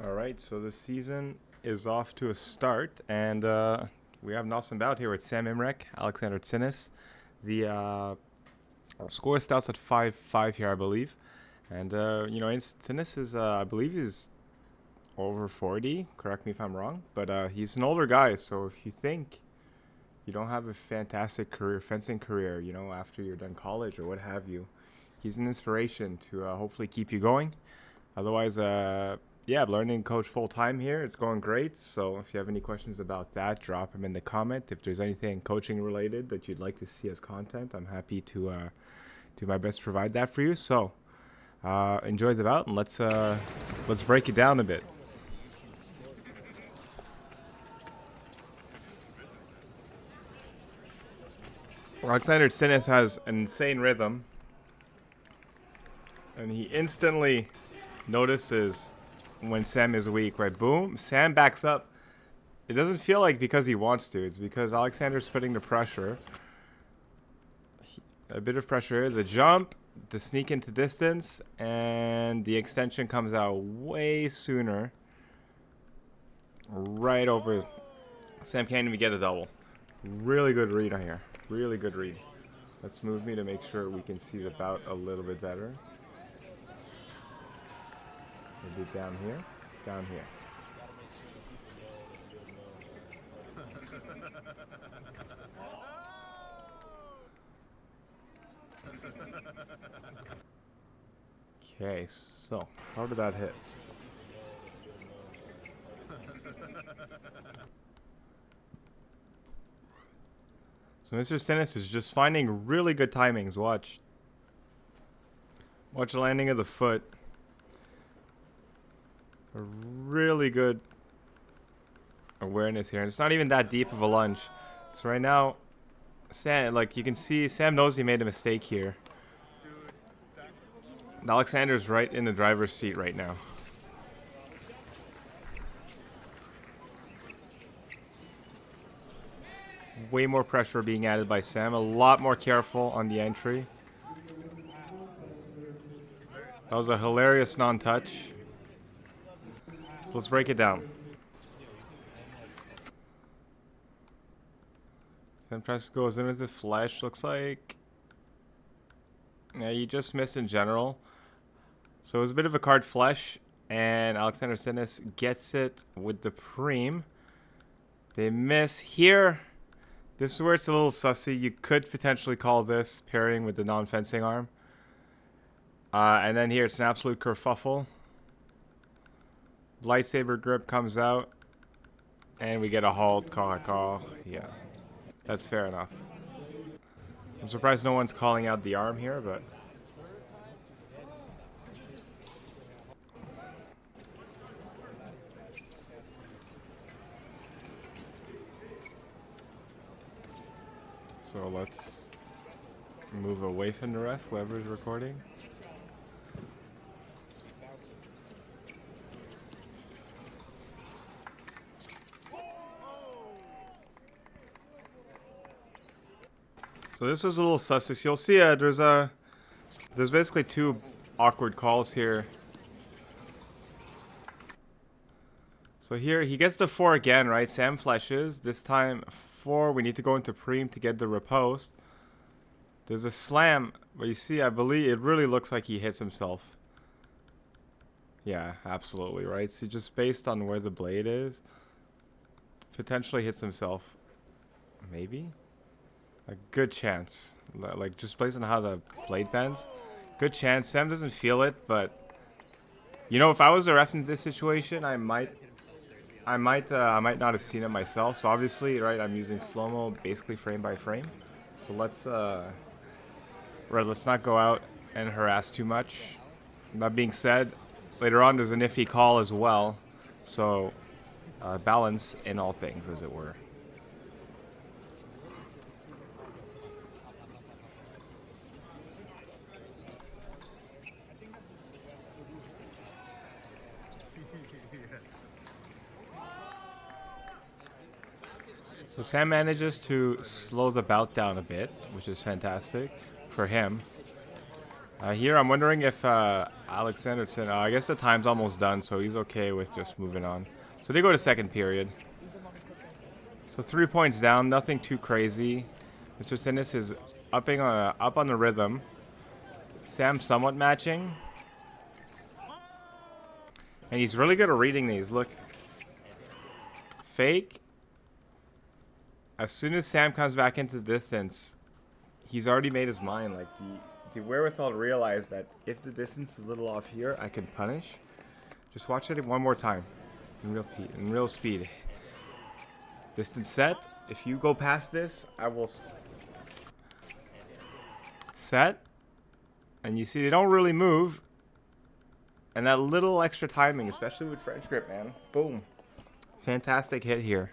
All right, so the season is off to a start, and we have an awesome bout here with Sam Imrek, Alexander Sinis. The score starts at 5-5 here, I believe. And, Sinis is, I believe he's over 40. Correct me if I'm wrong. But he's an older guy, so if you think you don't have a fantastic career, fencing career, after you're done college or what have you, he's an inspiration to hopefully keep you going. Otherwise, I'm learning coach full time here. It's going great. So if you have any questions about that, drop them in the comment. If there's anything coaching related that you'd like to see as content, I'm happy to do my best to provide that for you. So enjoy the bout and let's break it down a bit. Alexander Sinis has an insane rhythm, and he instantly notices when Sam is weak, right? Boom. Sam backs up. It doesn't feel like because he wants to. It's because Alexander's putting the pressure. A bit of pressure here. The jump, the sneak into distance, and the extension comes out way sooner. Right over. Sam can't even get a double. Really good read on here. Really good read. Let's move me to make sure we can see the bout a little bit better. Maybe down here. Down here. Okay, so how did that hit? So Mr. Sinis is just finding really good timings. Watch the landing of the foot. A really good awareness here. And it's not even that deep of a lunge. So right now, Sam, like you can see, Sam knows he made a mistake here. Alexander's right in the driver's seat right now. Way more pressure being added by Sam. A lot more careful on the entry. That was a hilarious non-touch. So let's break it down. Sam tries to goes in with the flesh. Looks like... Yeah, you just missed in general. So it was a bit of a card flesh. And Alexander Sinis gets it with the preem. They miss here. This is where it's a little sussy. You could potentially call this pairing with the non-fencing arm. And then here it's an absolute kerfuffle. Lightsaber grip comes out. And we get a halt. Call. Yeah. That's fair enough. I'm surprised no one's calling out the arm here, but... So let's move away from the ref, whoever's recording. So this was a little sus. You'll see there's basically two awkward calls here. So here he gets the 4 again, right? Sam flushes. This time 4. We need to go into preem to get the riposte. There's a slam, but you see, I believe it really looks like he hits himself. Yeah, absolutely, right? See, just based on where the blade is, potentially hits himself. Maybe? A good chance. Like, just based on how the blade bends. Good chance. Sam doesn't feel it, but... You know, if I was a ref in this situation, I might not have seen it myself. So obviously, right, I'm using slow-mo basically frame by frame. So let's not go out and harass too much. That being said, later on there's an iffy call as well. So balance in all things, as it were. So Sam manages to slow the bout down a bit, which is fantastic for him. Here I'm wondering if Alexander Sin. I guess the time's almost done, so he's okay with just moving on. So they go to second period. So 3 points down, nothing too crazy. Mr. Sinis is up on the rhythm. Sam somewhat matching. And he's really good at reading these. Look. Fake. As soon as Sam comes back into the distance, he's already made his mind. Like the wherewithal to realize that if the distance is a little off here, I can punish. Just watch it one more time. In real speed. Distance set. If you go past this, I will set. And you see they don't really move. And that little extra timing, especially with French grip, man. Boom. Fantastic hit here.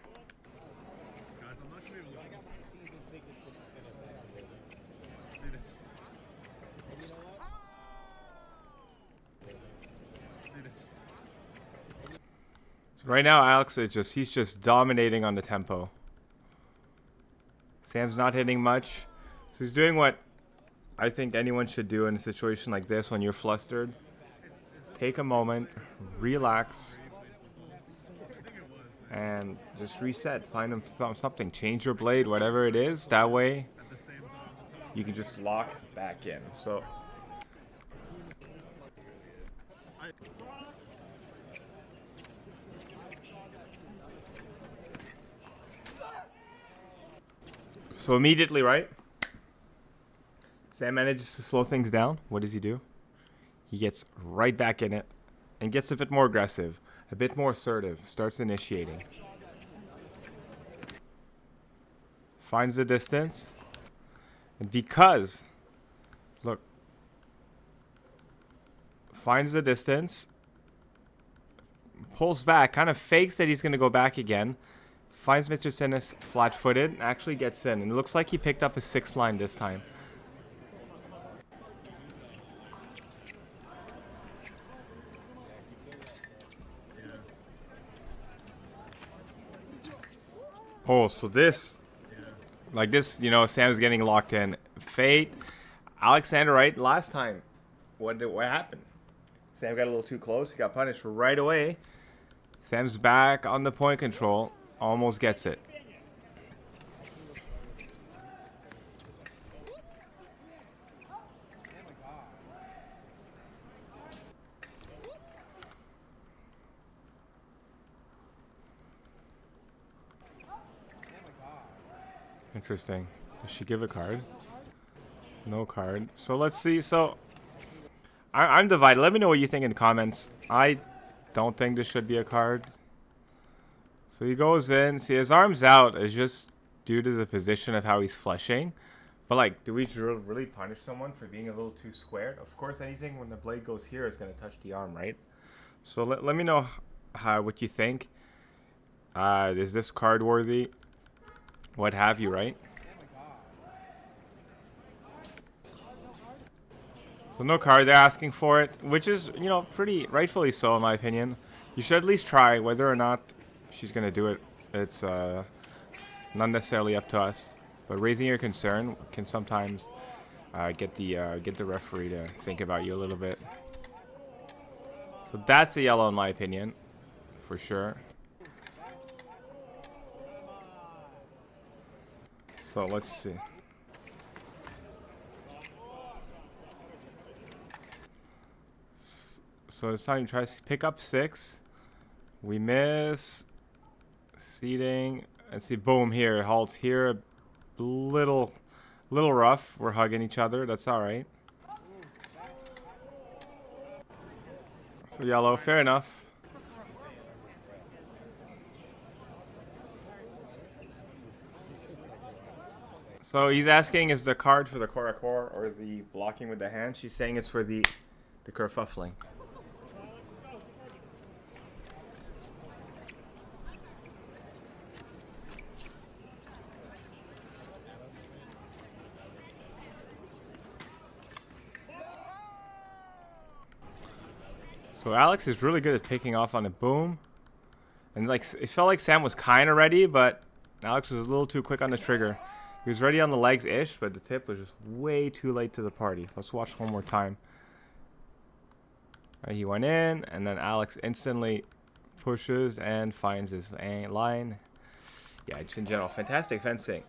So right now, Alex is he's just dominating on the tempo. Sam's not hitting much. So he's doing what I think anyone should do in a situation like this when you're flustered. Take a moment, relax, and just reset. Find something. Change your blade, whatever it is. That way, you can just lock back in. So immediately, right? Sam manages to slow things down. What does he do? He gets right back in it and gets a bit more aggressive, a bit more assertive, starts initiating. Finds the distance. And because, look, finds the distance, pulls back, kind of fakes that he's going to go back again, finds Mr. Sinis flat-footed, and actually gets in. And it looks like he picked up a 6th line this time. Oh, so this, like this, you know, Sam's getting locked in. Fate, Alexander, right? Last time, what happened? Sam got a little too close. He got punished right away. Sam's back on the point control. Almost gets it. Interesting. Does she give a card? No card. So let's see. So I'm divided. Let me know what you think in the comments. I don't think this should be a card. So he goes in. See, his arm's out is just due to the position of how he's fleshing. But like, do we really punish someone for being a little too square? Of course, anything when the blade goes here is going to touch the arm, right? So let me know what you think. Is this card worthy? What have you, right? So no card, they're asking for it, which is, you know, pretty rightfully so in my opinion. You should at least try. Whether or not she's gonna do it, it's not necessarily up to us. But raising your concern can sometimes get the referee to think about you a little bit. So that's a yellow in my opinion, for sure. So let's see. So it's time to try to pick up 6. We miss. Seating. And see, boom, here. Halts here. A little rough. We're hugging each other. That's all right. So yellow, fair enough. So he's asking, is the card for the Korakor or the blocking with the hand? She's saying it's for the kerfuffling. So Alex is really good at picking off on a boom. And like it felt like Sam was kind of ready, but Alex was a little too quick on the trigger. He was ready on the legs-ish, but the tip was just way too late to the party. Let's watch one more time. Right, he went in, and then Alex instantly pushes and finds his line. Yeah, just in general, fantastic fencing.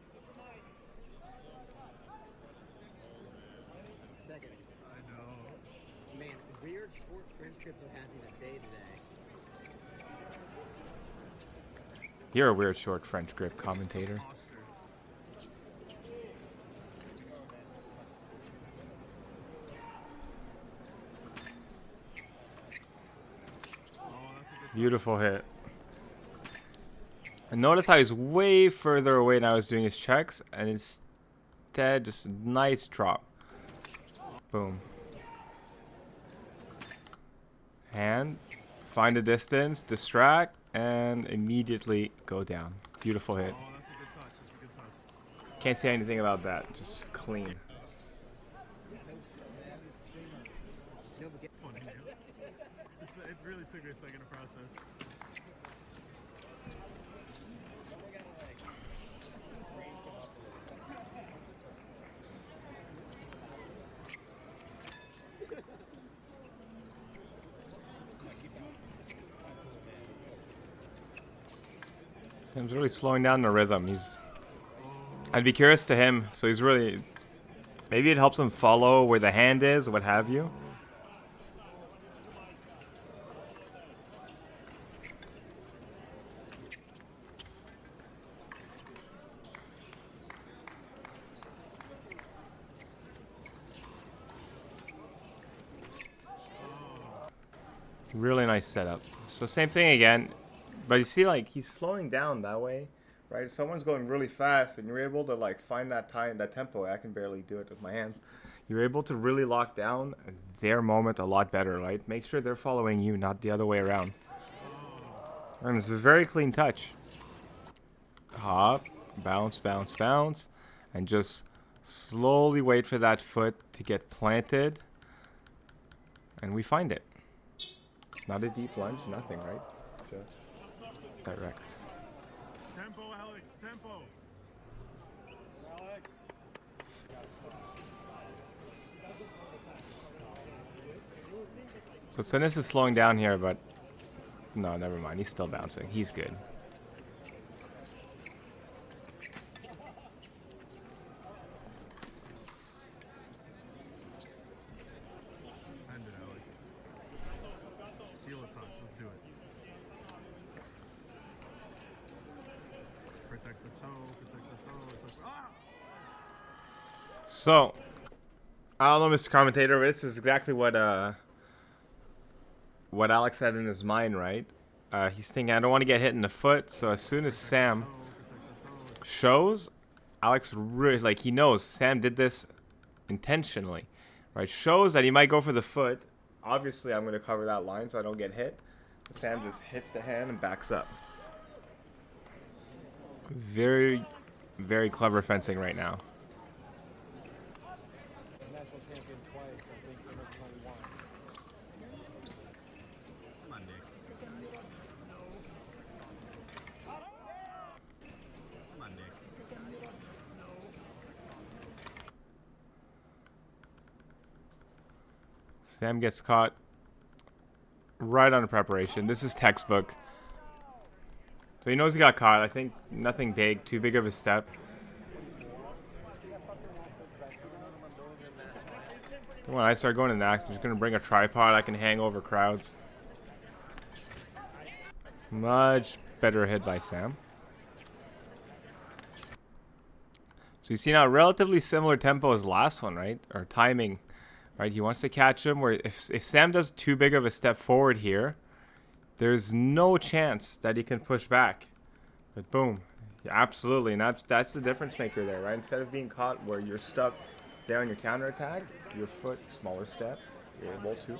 You're a weird short French grip commentator. Beautiful hit. And notice how he's way further away now he's doing his checks, and instead just a nice drop. Boom. Hand, find the distance, distract, and immediately go down. Beautiful hit. Oh, that's a good touch. That's a good touch. Can't say anything about that. Just clean. Funny, man. It really took me a second to process. Sam's really slowing down the rhythm. I'd be curious to him. So he's really, maybe it helps him follow where the hand is, what have you. Really nice setup. So same thing again, but you see, like, he's slowing down that way, right? If someone's going really fast and you're able to like find that time, that tempo. I can barely do it with my hands. You're able to really lock down their moment a lot better, right? Make sure they're following you, not the other way around. And it's a very clean touch. Hop, bounce, bounce, bounce, and just slowly wait for that foot to get planted, and we find it. Not a deep lunge, nothing, right? Just direct. Tempo, Alex, tempo. Alex. So Sinis is slowing down here, but no, never mind. He's still bouncing. He's good. Send it, Alex. Steal a touch. Let's do it. Protect the toe. Protect the toe. It's like, ah! So, I don't know, Mr. Commentator, but this is exactly what Alex had in his mind, right? He's thinking, I don't want to get hit in the foot, so as soon as Sam shows, Alex really, like, he knows Sam did this intentionally, right? Shows that he might go for the foot. Obviously, I'm going to cover that line so I don't get hit. But Sam just hits the hand and backs up. Very, very clever fencing right now. Sam gets caught right on the preparation. This is textbook. So he knows he got caught. I think nothing big, too big of a step. When I start going to NAC, I'm just going to bring a tripod. I can hang over crowds. Much better hit by Sam. So you see now, relatively similar tempo as last one, right? Or timing. Right, he wants to catch him. Where if Sam does too big of a step forward here, there's no chance that he can push back. But boom, yeah, absolutely, and that's the difference maker there, right? Instead of being caught where you're stuck there on your counterattack, your foot, smaller step, you're able to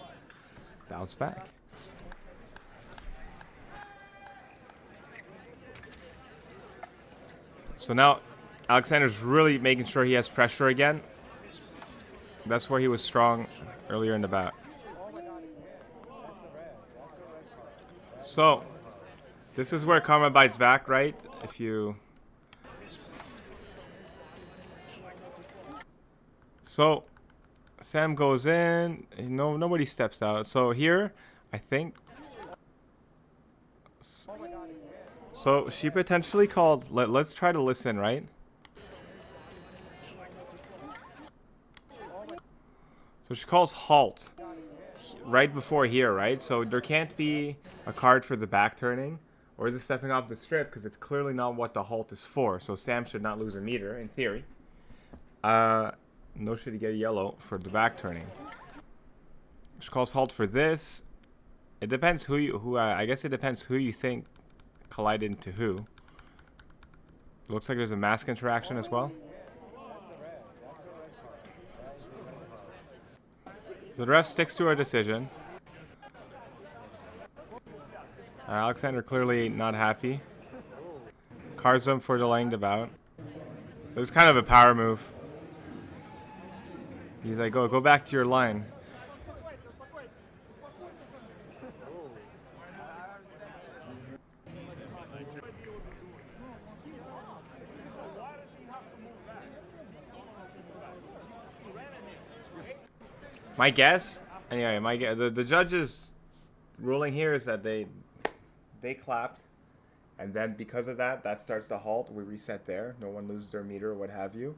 bounce back. So now Alexander's really making sure he has pressure again. That's where he was strong earlier in the bout. So, this is where karma bites back, right? If you... So, Sam goes in. No, nobody steps out. So here, I think. So she potentially called. Let's try to listen, right? So she calls halt right before here, right? So there can't be a card for the back turning or the stepping off the strip because it's clearly not what the halt is for. So Sam should not lose a meter in theory. No should he get a yellow for the back turning. She calls halt for this. It depends I guess it depends who you think collided into who. Looks like there's a mask interaction as well. The ref sticks to her decision. Alexander clearly not happy. Cards him for delaying the bout. It was kind of a power move. He's like, go back to your line. My guess, anyway, the judge's ruling here is that they clapped, and then because of that, that starts the halt. We reset there. No one loses their meter or what have you.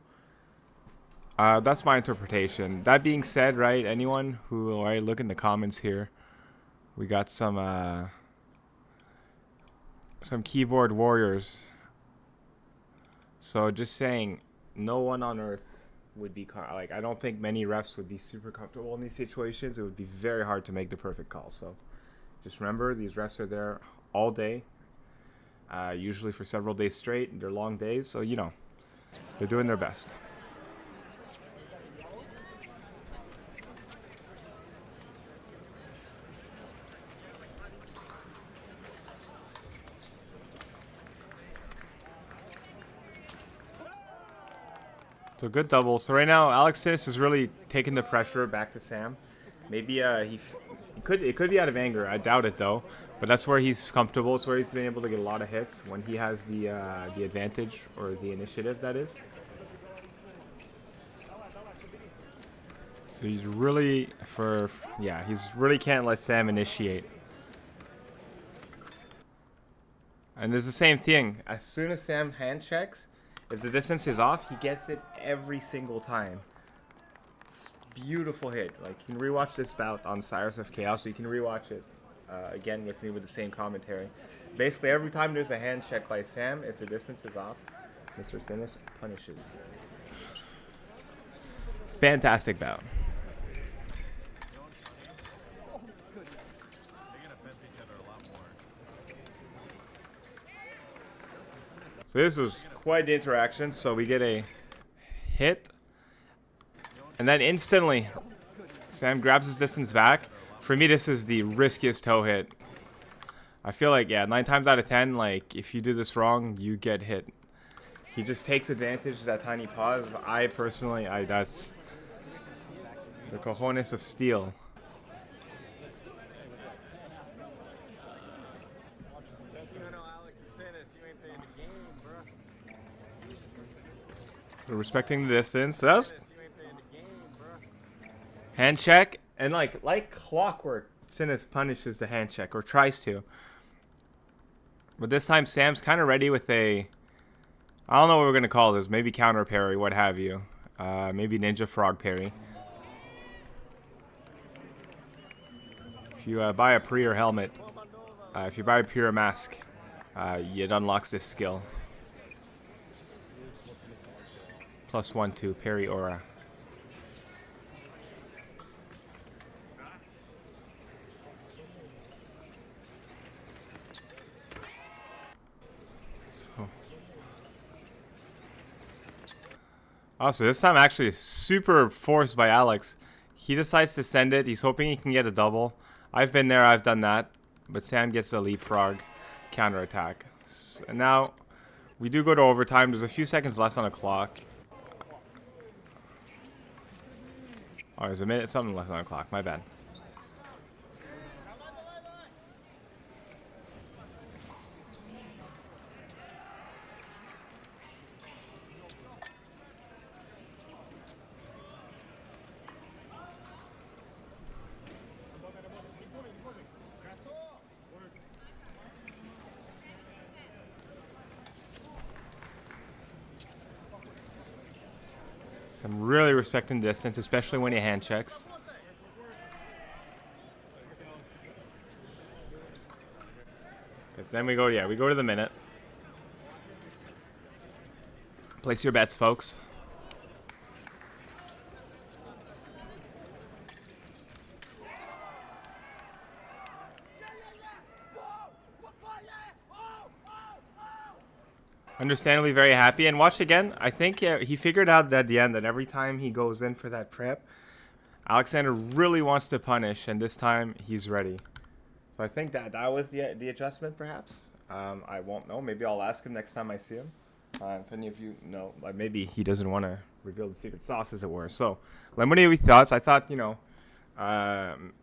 That's my interpretation. That being said, right, anyone who, right, look in the comments here. We got some keyboard warriors. So just saying, no one on earth would be like, I don't think many refs would be super comfortable in these situations. It would be very hard to make the perfect call. So just remember, these refs are there all day, usually for several days straight. They're long days, so you know they're doing their best. So good double. So right now, Alex Sinis is really taking the pressure back to Sam. Maybe it could be out of anger. I doubt it though. But that's where he's comfortable. It's where he's been able to get a lot of hits when he has the advantage or the initiative. That is. So he's really he's really can't let Sam initiate. And there's the same thing. As soon as Sam hand checks, if the distance is off, he gets it every single time. Beautiful hit. Like, you can rewatch this bout on Cyrus of Chaos, so you can rewatch it again with me with the same commentary. Basically, every time there's a hand check by Sam, if the distance is off, Mr. Sinis punishes. Fantastic bout. So this was quite the interaction. So we get a hit. And then instantly, Sam grabs his distance back. For me, this is the riskiest toe hit. I feel like, 9 times out of 10, like, if you do this wrong, you get hit. He just takes advantage of that tiny pause. That's the cojones of steel. So respecting the distance. So that was hand check. And like clockwork, Sinis punishes the hand check, or tries to. But this time Sam's kind of ready with I don't know what we're going to call this. Maybe counter parry, what have you. Maybe ninja frog parry. If you buy a Prior helmet, if you buy a Prior mask, it unlocks this skill. +1 to parry aura. Also, this time actually super forced by Alex. He decides to send it. He's hoping he can get a double. I've been there. I've done that. But Sam gets a leapfrog counterattack. And now we do go to overtime. There's a few seconds left on the clock. Oh, there's a minute something left on the clock. My bad. I'm really respecting distance, especially when he hand checks. Because then we go, yeah, we go to the minute. Place your bets, folks. Understandably very happy. And watch again. I think he figured out at the end that every time he goes in for that prep, Alexander really wants to punish, and this time he's ready. So I think that was the adjustment, perhaps. I won't know. Maybe I'll ask him next time I see him. If any of you know, maybe he doesn't want to reveal the secret sauce, as it were. So, let me know your thoughts. I thought,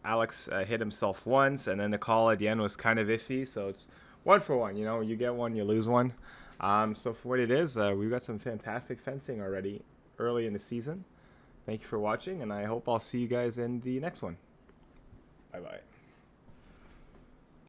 Alex hit himself once, and then the call at the end was kind of iffy. So it's 1-for-1. You get one, you lose one. So for what it is, we've got some fantastic fencing already early in the season. Thank you for watching, and I hope I'll see you guys in the next one. Bye-bye.